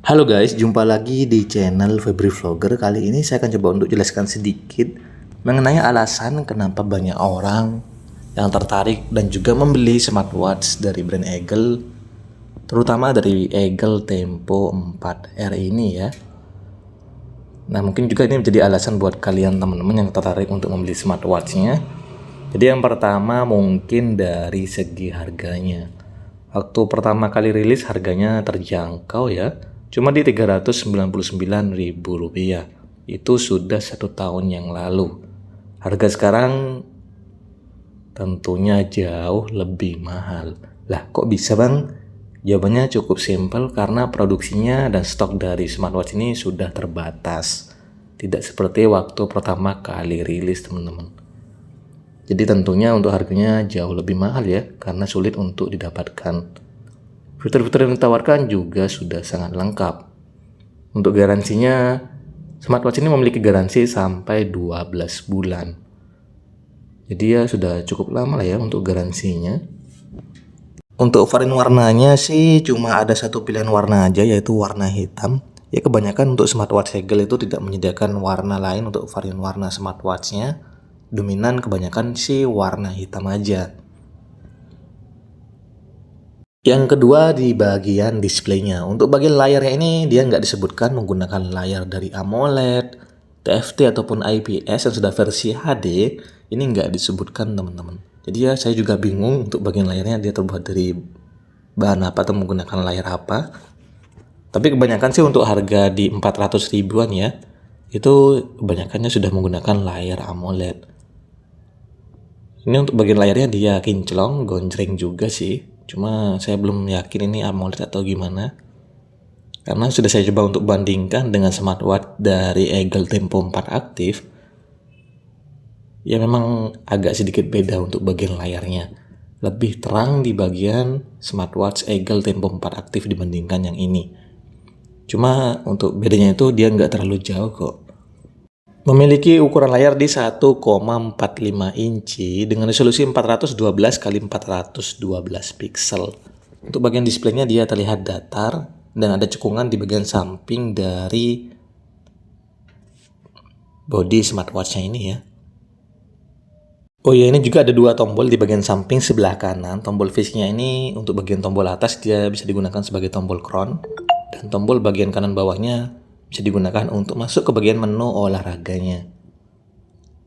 Halo guys, jumpa lagi di channel Febri Vlogger. Kali ini saya akan coba untuk jelaskan sedikit mengenai alasan kenapa banyak orang yang tertarik dan juga membeli smartwatch dari brand Eagle, terutama dari Eagle Tempo 4R ini ya. Nah, mungkin juga ini menjadi alasan buat kalian teman-teman yang tertarik untuk membeli smartwatchnya. Jadi yang pertama mungkin dari segi harganya. Waktu pertama kali rilis harganya terjangkau ya, cuma di Rp399.000. Itu sudah 1 tahun yang lalu. Harga sekarang tentunya jauh lebih mahal. Lah kok bisa bang? Jawabannya cukup simpel karena produksinya dan stok dari smartwatch ini sudah terbatas. Tidak seperti waktu pertama kali rilis teman-teman. Jadi tentunya untuk harganya jauh lebih mahal ya, karena sulit untuk didapatkan. Fitur-fitur yang ditawarkan juga sudah sangat lengkap. Untuk garansinya, smartwatch ini memiliki garansi sampai 12 bulan. Jadi ya sudah cukup lama lah ya untuk garansinya. Untuk varian warnanya sih cuma ada satu pilihan warna aja, yaitu warna hitam. Ya kebanyakan untuk smartwatch Eagle itu tidak menyediakan warna lain untuk varian warna smartwatchnya. Dominan kebanyakan sih warna hitam aja. Yang kedua di bagian displaynya. Untuk bagian layarnya ini dia nggak disebutkan menggunakan layar dari AMOLED, TFT ataupun IPS yang sudah versi HD. Ini nggak disebutkan teman-teman. Jadi ya saya juga bingung untuk bagian layarnya dia terbuat dari bahan apa atau menggunakan layar apa. Tapi kebanyakan sih untuk harga di 400 ribuan ya, itu kebanyakannya sudah menggunakan layar AMOLED. Ini untuk bagian layarnya dia kinclong, gonjreng juga sih. Cuma saya belum yakin ini AMOLED atau gimana. Karena sudah saya coba untuk bandingkan dengan smartwatch dari Eagle Tempo 4 Active. Ya memang agak sedikit beda untuk bagian layarnya. Lebih terang di bagian smartwatch Eagle Tempo 4 Active dibandingkan yang ini. Cuma untuk bedanya itu dia nggak terlalu jauh kok. Memiliki ukuran layar di 1,45 inci dengan resolusi 412 x 412 pixel. Untuk bagian displaynya dia terlihat datar dan ada cekungan di bagian samping dari bodi smartwatchnya ini ya. Oh ya, ini juga ada dua tombol di bagian samping sebelah kanan. Tombol face-nya ini untuk bagian tombol atas dia bisa digunakan sebagai tombol crown, dan tombol bagian kanan bawahnya bisa digunakan untuk masuk ke bagian menu olahraganya.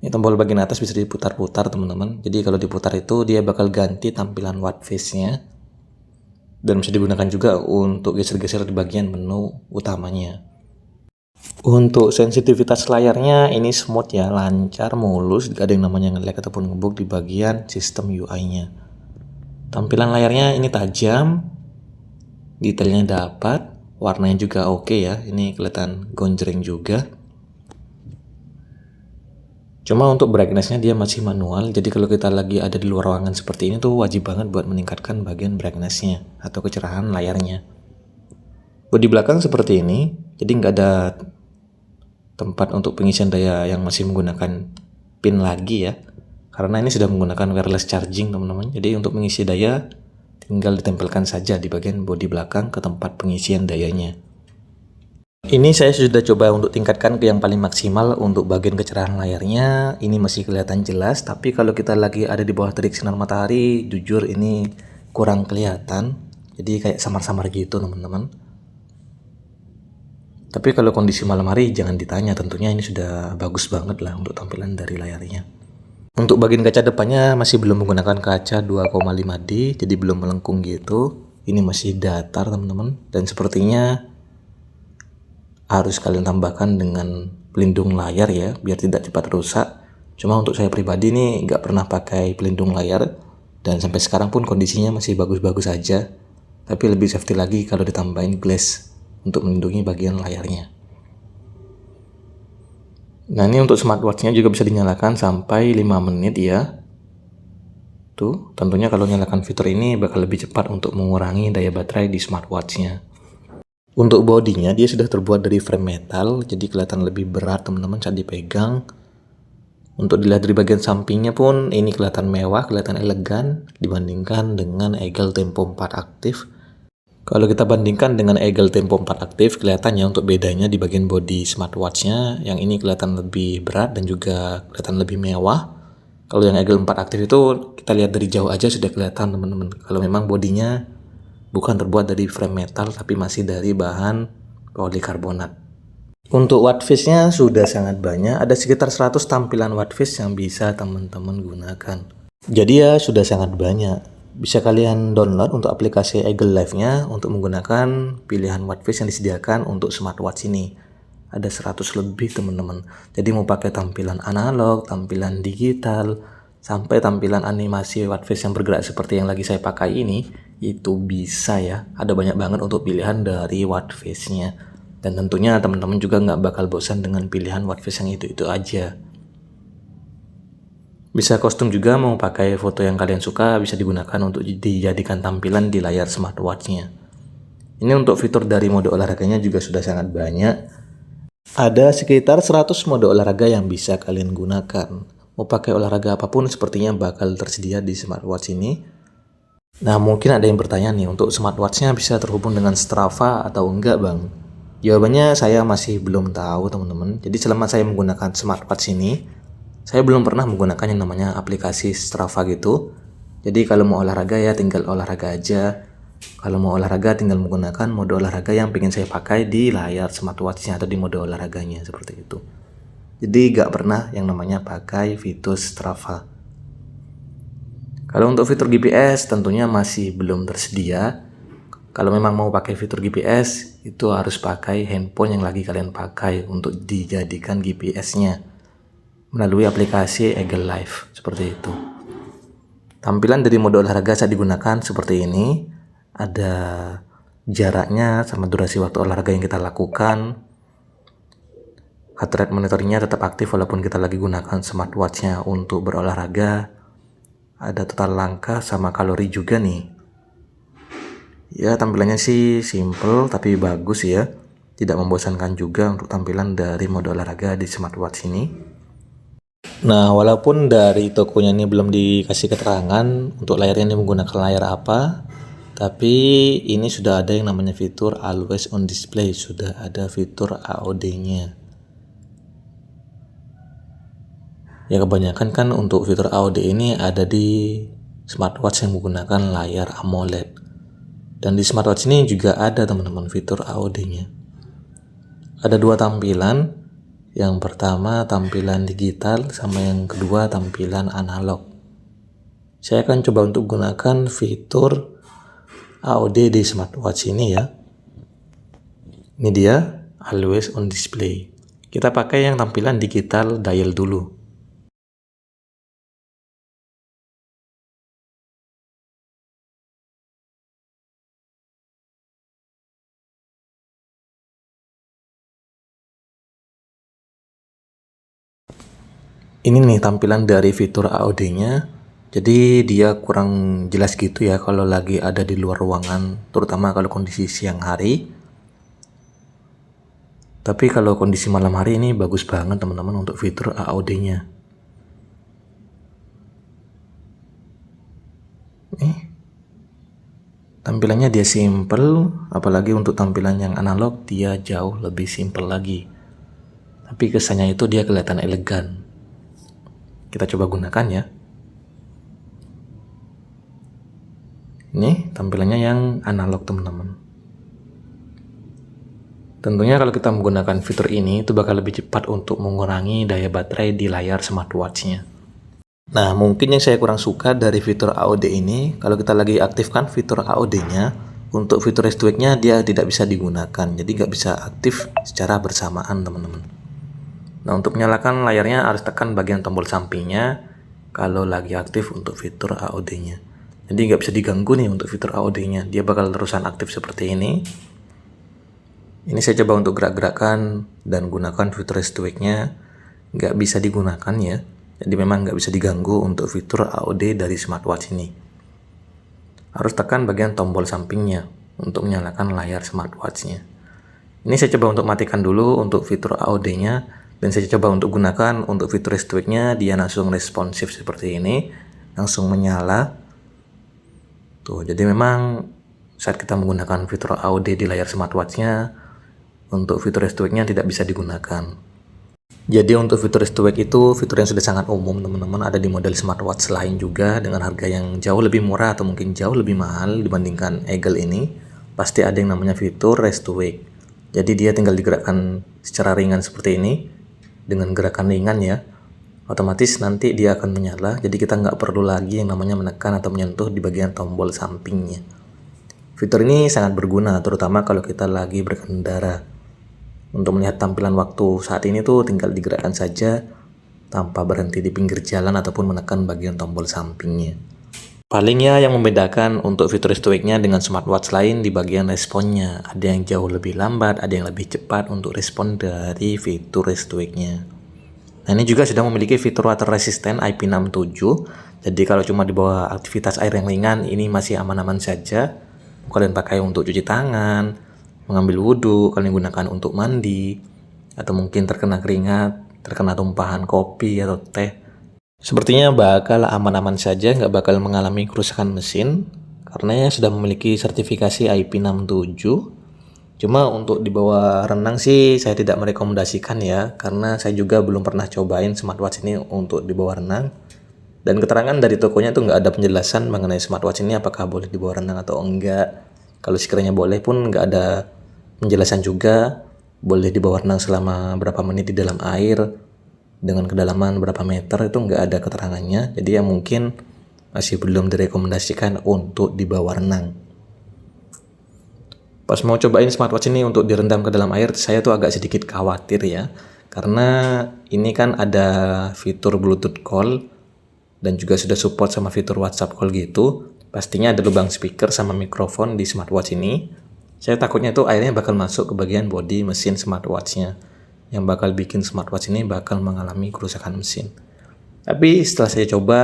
Ini tombol bagian atas bisa diputar-putar teman-teman. Jadi kalau diputar itu dia bakal ganti tampilan watch face-nya. Dan bisa digunakan juga untuk geser-geser di bagian menu utamanya. Untuk sensitivitas layarnya ini smooth ya, lancar, mulus, gak ada yang namanya nge-lag ataupun ngebug di bagian sistem UI-nya. Tampilan layarnya ini tajam, detailnya dapat, warnanya juga oke ya, ini kelihatan gonjreng juga. Cuma untuk brightness-nya dia masih manual, jadi kalau kita lagi ada di luar ruangan seperti ini tuh wajib banget buat meningkatkan bagian brightness-nya atau kecerahan layarnya. Di belakang seperti ini, jadi nggak ada tempat untuk pengisian daya yang masih menggunakan pin lagi ya, karena ini sudah menggunakan wireless charging teman-teman. Jadi untuk mengisi daya tinggal ditempelkan saja di bagian bodi belakang ke tempat pengisian dayanya. Ini saya sudah coba untuk tingkatkan ke yang paling maksimal. Untuk bagian kecerahan layarnya ini masih kelihatan jelas, tapi kalau kita lagi ada di bawah terik sinar matahari, jujur ini kurang kelihatan. Jadi kayak samar-samar gitu teman-teman. Tapi kalau kondisi malam hari jangan ditanya, tentunya ini sudah bagus banget lah untuk tampilan dari layarnya. Untuk bagian kaca depannya masih belum menggunakan kaca 2,5D, jadi belum melengkung gitu. Ini masih datar teman-teman, dan sepertinya harus kalian tambahkan dengan pelindung layar ya, biar tidak cepat rusak. Cuma untuk saya pribadi nih nggak pernah pakai pelindung layar, dan sampai sekarang pun kondisinya masih bagus-bagus aja. Tapi lebih safety lagi kalau ditambahin glass untuk melindungi bagian layarnya. Nah ini untuk smartwatchnya juga bisa dinyalakan sampai 5 menit ya. Tuh, tentunya kalau nyalakan fitur ini bakal lebih cepat untuk mengurangi daya baterai di smartwatchnya. Untuk bodinya dia sudah terbuat dari frame metal, jadi kelihatan lebih berat teman-teman saat dipegang. Untuk dilihat dari bagian sampingnya pun ini kelihatan mewah, kelihatan elegan dibandingkan dengan Eagle Tempo 4 Active. Kalau kita bandingkan dengan Eagle Tempo 4 aktif, kelihatannya untuk bedanya di bagian bodi smartwatch-nya, yang ini kelihatan lebih berat dan juga kelihatan lebih mewah. Kalau yang Eagle 4 aktif itu kita lihat dari jauh aja sudah kelihatan teman-teman. Kalau memang bodinya bukan terbuat dari frame metal tapi masih dari bahan polikarbonat. Untuk watchface-nya sudah sangat banyak, ada sekitar 100 tampilan watchface yang bisa teman-teman gunakan. Jadi ya sudah sangat banyak. Bisa kalian download untuk aplikasi Eagle Live-nya untuk menggunakan pilihan watchface yang disediakan untuk smartwatch ini. Ada 100 lebih teman-teman. Jadi mau pakai tampilan analog, tampilan digital, sampai tampilan animasi watchface yang bergerak seperti yang lagi saya pakai ini, itu bisa ya. Ada banyak banget untuk pilihan dari watchface-nya. Dan tentunya teman-teman juga nggak bakal bosan dengan pilihan watchface yang itu-itu aja. Bisa kostum juga, mau pakai foto yang kalian suka bisa digunakan untuk dijadikan tampilan di layar smartwatch-nya. Ini untuk fitur dari mode olahraganya juga sudah sangat banyak. Ada sekitar 100 mode olahraga yang bisa kalian gunakan. Mau pakai olahraga apapun sepertinya bakal tersedia di smartwatch ini. Nah mungkin ada yang bertanya nih, untuk smartwatch-nya bisa terhubung dengan Strava atau enggak bang? Jawabannya saya masih belum tahu teman-teman. Jadi selama saya menggunakan smartwatch ini, saya belum pernah menggunakan yang namanya aplikasi Strava gitu. Jadi kalau mau olahraga ya tinggal olahraga aja. Kalau mau olahraga tinggal menggunakan mode olahraga yang pengen saya pakai di layar smartwatch-nya atau di mode olahraganya seperti itu. Jadi gak pernah yang namanya pakai fitur Strava. Kalau untuk fitur GPS tentunya masih belum tersedia. Kalau memang mau pakai fitur GPS itu harus pakai handphone yang lagi kalian pakai untuk dijadikan GPS-nya melalui aplikasi Eagle Live seperti itu. Tampilan dari mode olahraga saat digunakan seperti ini. Ada jaraknya sama durasi waktu olahraga yang kita lakukan. Heart rate monitornya tetap aktif walaupun kita lagi gunakan smartwatch-nya untuk berolahraga. Ada total langkah sama kalori juga nih. Ya tampilannya sih simple tapi bagus ya. Tidak membosankan juga untuk tampilan dari mode olahraga di smartwatch ini. Nah, walaupun dari tokonya ini belum dikasih keterangan untuk layarnya ini menggunakan layar apa, tapi ini sudah ada yang namanya fitur Always on Display, sudah ada fitur AOD-nya. Ya kebanyakan kan untuk fitur AOD ini ada di smartwatch yang menggunakan layar AMOLED. Dan di smartwatch ini juga ada teman-teman fitur AOD-nya. Ada dua tampilan. Yang pertama tampilan digital sama yang kedua tampilan analog. Saya akan coba untuk gunakan fitur AOD di smartwatch ini ya. Ini dia Always on Display. Kita pakai yang tampilan digital dial dulu. Ini nih tampilan dari fitur AOD-nya. Jadi dia kurang jelas gitu ya kalau lagi ada di luar ruangan, terutama kalau kondisi siang hari. Tapi kalau kondisi malam hari ini bagus banget teman-teman untuk fitur AOD-nya. Tampilannya dia simple, apalagi untuk tampilan yang analog dia jauh lebih simple lagi. Tapi kesannya itu dia kelihatan elegan. Kita coba gunakan ya. Ini tampilannya yang analog teman-teman. Tentunya kalau kita menggunakan fitur ini itu bakal lebih cepat untuk mengurangi daya baterai di layar smartwatch-nya. Nah mungkin yang saya kurang suka dari fitur AOD ini, kalau kita lagi aktifkan fitur AOD-nya, untuk fitur rest wake-nya dia tidak bisa digunakan, jadi nggak bisa aktif secara bersamaan teman-teman. Nah untuk menyalakan layarnya harus tekan bagian tombol sampingnya kalau lagi aktif untuk fitur AOD-nya. Jadi nggak bisa diganggu nih untuk fitur AOD-nya, dia bakal terusan aktif seperti ini. Ini saya coba untuk gerak-gerakan dan gunakan fitur rest wake-nya, nggak bisa digunakan ya. Jadi memang nggak bisa diganggu untuk fitur AOD dari smartwatch ini. Harus tekan bagian tombol sampingnya untuk menyalakan layar smartwatch-nya. Ini saya coba untuk matikan dulu untuk fitur AOD-nya. Dan saya coba untuk gunakan untuk fitur rest wake-nya, dia langsung responsif seperti ini, langsung menyala. Tuh, jadi memang saat kita menggunakan fitur AOD di layar smartwatch-nya, untuk fitur rest to wake-nya tidak bisa digunakan. Jadi untuk fitur rest to wake itu fitur yang sudah sangat umum teman-teman, ada di model smartwatch lain juga dengan harga yang jauh lebih murah atau mungkin jauh lebih mahal dibandingkan Eagle ini. Pasti ada yang namanya fitur rest to wake. Jadi dia tinggal digerakkan secara ringan seperti ini, dengan gerakan ringan ya, otomatis nanti dia akan menyala. Jadi kita nggak perlu lagi yang namanya menekan atau menyentuh di bagian tombol sampingnya. Fitur ini sangat berguna terutama kalau kita lagi berkendara. Untuk melihat tampilan waktu saat ini tuh tinggal digerakkan saja tanpa berhenti di pinggir jalan ataupun menekan bagian tombol sampingnya. Palingnya yang membedakan untuk fitur rest to wake-nya dengan smartwatch lain di bagian responnya. Ada yang jauh lebih lambat, ada yang lebih cepat untuk respon dari fitur rest to wake-nya. Nah ini juga sudah memiliki fitur water resistant IP67. Jadi kalau cuma di bawah aktivitas air yang ringan ini masih aman-aman saja. Kalian pakai untuk cuci tangan, mengambil wudhu, kalian gunakan untuk mandi, atau mungkin terkena keringat, terkena tumpahan kopi atau teh. Sepertinya bakal aman-aman saja, nggak bakal mengalami kerusakan mesin karena sudah memiliki sertifikasi IP67. Cuma untuk dibawa renang sih saya tidak merekomendasikan ya, karena saya juga belum pernah cobain smartwatch ini untuk dibawa renang. Dan keterangan dari tokonya tuh nggak ada penjelasan mengenai smartwatch ini apakah boleh dibawa renang atau enggak. Kalau sekiranya boleh pun nggak ada penjelasan juga, boleh dibawa renang selama berapa menit di dalam air, dengan kedalaman berapa meter itu nggak ada keterangannya. Jadi ya mungkin masih belum direkomendasikan untuk dibawa renang. Pas mau cobain smartwatch ini untuk direndam ke dalam air, saya tuh agak sedikit khawatir ya, karena ini kan ada fitur Bluetooth call dan juga sudah support sama fitur WhatsApp call gitu. Pastinya ada lubang speaker sama mikrofon di smartwatch ini. Saya takutnya tuh airnya bakal masuk ke bagian bodi mesin smartwatch-nya, yang bakal bikin smartwatch ini bakal mengalami kerusakan mesin. Tapi setelah saya coba,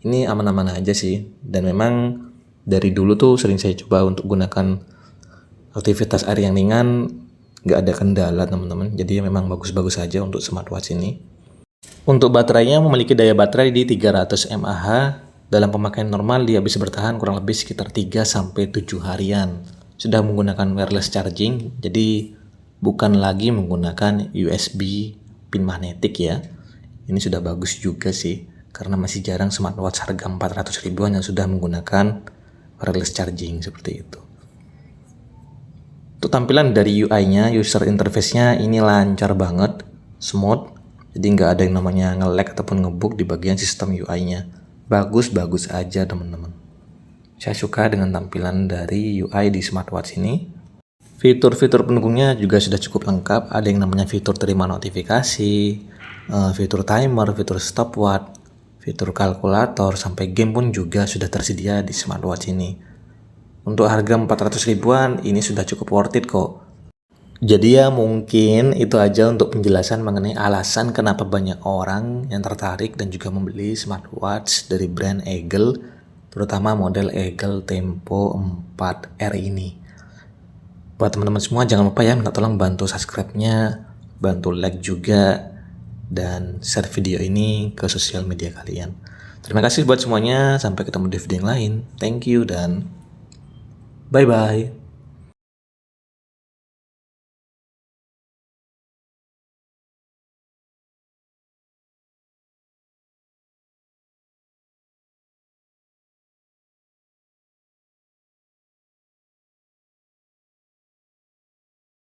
ini aman-aman aja sih. Dan memang dari dulu tuh sering saya coba untuk gunakan aktivitas air yang ringan, nggak ada kendala teman-teman. Jadi memang bagus-bagus aja untuk smartwatch ini. Untuk baterainya memiliki daya baterai di 300 mAh. Dalam pemakaian normal dia bisa bertahan kurang lebih sekitar 3-7 harian. Sudah menggunakan wireless charging, jadi bukan lagi menggunakan USB pin magnetik ya. Ini sudah bagus juga sih, karena masih jarang smartwatch harga 400 ribuan yang sudah menggunakan wireless charging seperti itu. Untuk tampilan dari UI-nya, user interface-nya ini lancar banget, smooth. Jadi nggak ada yang namanya nge-lag ataupun ngebug di bagian sistem UI-nya. Bagus-bagus aja teman-teman. Saya suka dengan tampilan dari UI di smartwatch ini. Fitur-fitur pendukungnya juga sudah cukup lengkap. Ada yang namanya fitur terima notifikasi, fitur timer, fitur stopwatch, fitur kalkulator, sampai game pun juga sudah tersedia di smartwatch ini. Untuk harga 400 ribuan ini sudah cukup worth it kok. Jadi ya mungkin itu aja untuk penjelasan mengenai alasan kenapa banyak orang yang tertarik dan juga membeli smartwatch dari brand Eagle, terutama model Eagle Tempo 4R ini. Buat teman-teman semua jangan lupa ya minta tolong bantu subscribe-nya, bantu like juga, dan share video ini ke sosial media kalian. Terima kasih buat semuanya, sampai ketemu di video yang lain. Thank you dan bye-bye.